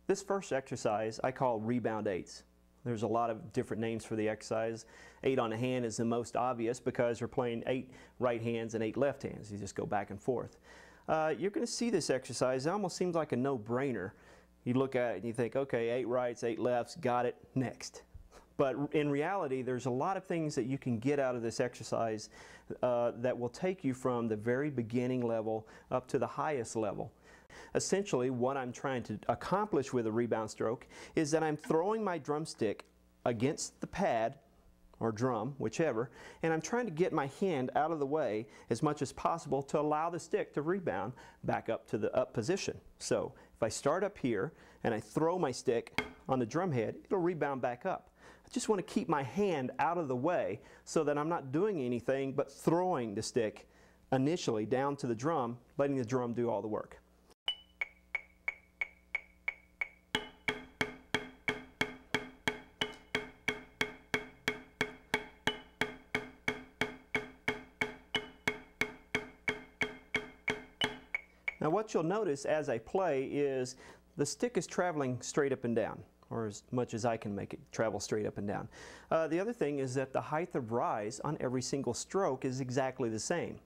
This first exercise I call Rebound Eights. There's a lot of different names for the exercise. 8 on the hand is the most obvious because you're playing 8 right hands and 8 left hands. You just go back and forth. You're going to see this exercise. It almost seems like a no-brainer. You look at it and you think, okay, 8 rights, 8 lefts, got it, next. But in reality, there's a lot of things that you can get out of this exercise that will take you from the very beginning level up to the highest level. Essentially, what I'm trying to accomplish with a rebound stroke is that I'm throwing my drumstick against the pad or drum, whichever, and I'm trying to get my hand out of the way as much as possible to allow the stick to rebound back up to the up position. So if I start up here and I throw my stick on the drum head, it'll rebound back up. I just want to keep my hand out of the way so that I'm not doing anything but throwing the stick initially down to the drum, letting the drum do all the work. Now what you'll notice as I play is the stick is traveling straight up and down, or as much as I can make it travel straight up and down. The other thing is that the height of rise on every single stroke is exactly the same.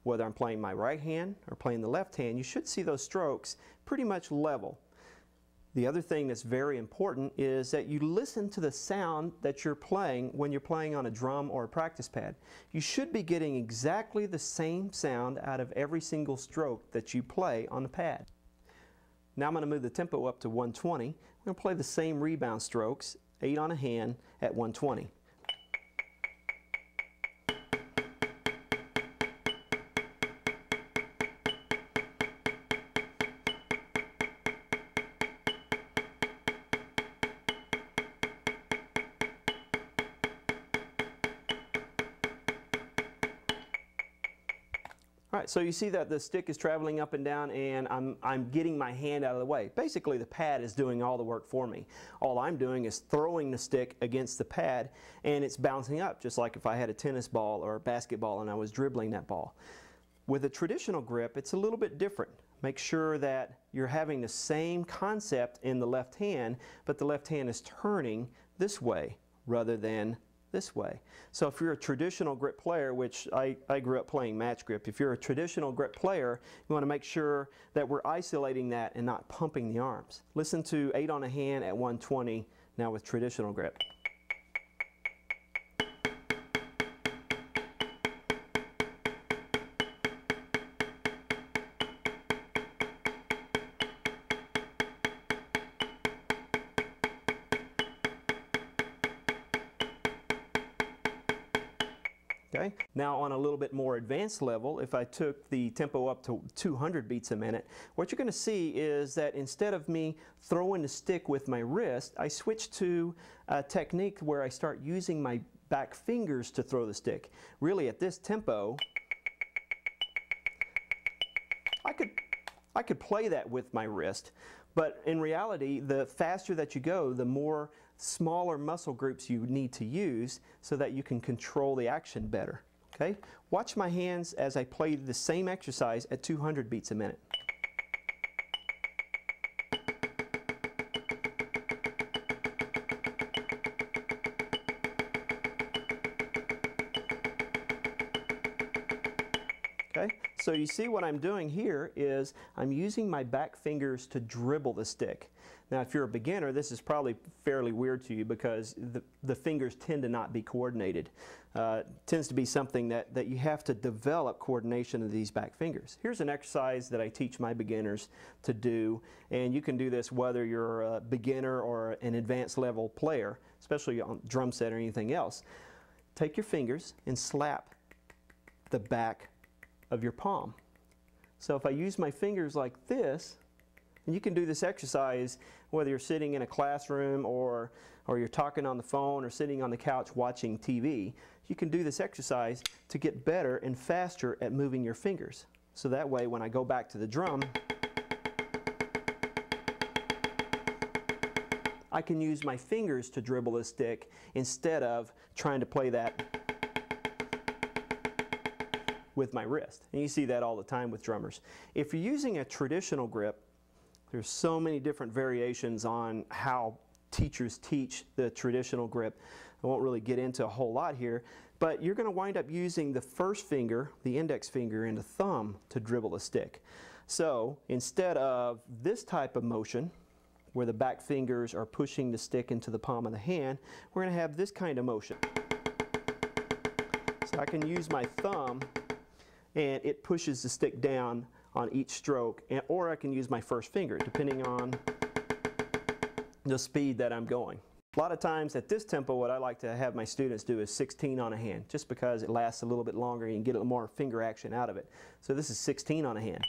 Whether I'm playing my right hand or playing the left hand, you should see those strokes pretty much level. The other thing that's very important is that you listen to the sound that you're playing when you're playing on a drum or a practice pad. You should be getting exactly the same sound out of every single stroke that you play on the pad. Now I'm going to move the tempo up to 120. We're going to play the same rebound strokes, 8 on a hand at 120. All right, so you see that the stick is traveling up and down and I'm getting my hand out of the way. Basically the pad is doing all the work for me. All I'm doing is throwing the stick against the pad and it's bouncing up, just like if I had a tennis ball or a basketball and I was dribbling that ball. With a traditional grip, it's a little bit different. Make sure that you're having the same concept in the left hand, but the left hand is turning this way rather than this way. So if you're a traditional grip player, which I grew up playing match grip, if you're a traditional grip player, you want to make sure that we're isolating that and not pumping the arms. Listen to 8 on a hand at 120 now with traditional grip. Okay. Now on a little bit more advanced level, if I took the tempo up to 200 beats a minute, what you're going to see is that instead of me throwing the stick with my wrist, I switch to a technique where I start using my back fingers to throw the stick. Really at this tempo, I could play that with my wrist, but in reality, the faster that you go, the more smaller muscle groups you need to use so that you can control the action better. Okay? Watch my hands as I play the same exercise at 200 beats a minute. Okay? So you see what I'm doing here is I'm using my back fingers to dribble the stick. Now if you're a beginner, this is probably fairly weird to you because the fingers tend to not be coordinated. It tends to be something that you have to develop coordination of these back fingers. Here's an exercise that I teach my beginners to do, and you can do this whether you're a beginner or an advanced level player, especially on drum set or anything else. Take your fingers and slap the back of your palm. So if I use my fingers like this, and you can do this exercise whether you're sitting in a classroom or you're talking on the phone or sitting on the couch watching TV, you can do this exercise to get better and faster at moving your fingers. So that way when I go back to the drum, I can use my fingers to dribble the stick instead of trying to play that with my wrist. And you see that all the time with drummers. If you're using a traditional grip, There's so many different variations on how teachers teach the traditional grip. I won't really get into a whole lot here, but you're going to wind up using the first finger, the index finger, and the thumb to dribble the stick. So instead of this type of motion, where the back fingers are pushing the stick into the palm of the hand, we're going to have this kind of motion. So I can use my thumb and it pushes the stick down on each stroke, or I can use my first finger depending on the speed that I'm going. A lot of times at this tempo, what I like to have my students do is 16 on a hand, just because it lasts a little bit longer and you can get a little more finger action out of it. So this is 16 on a hand.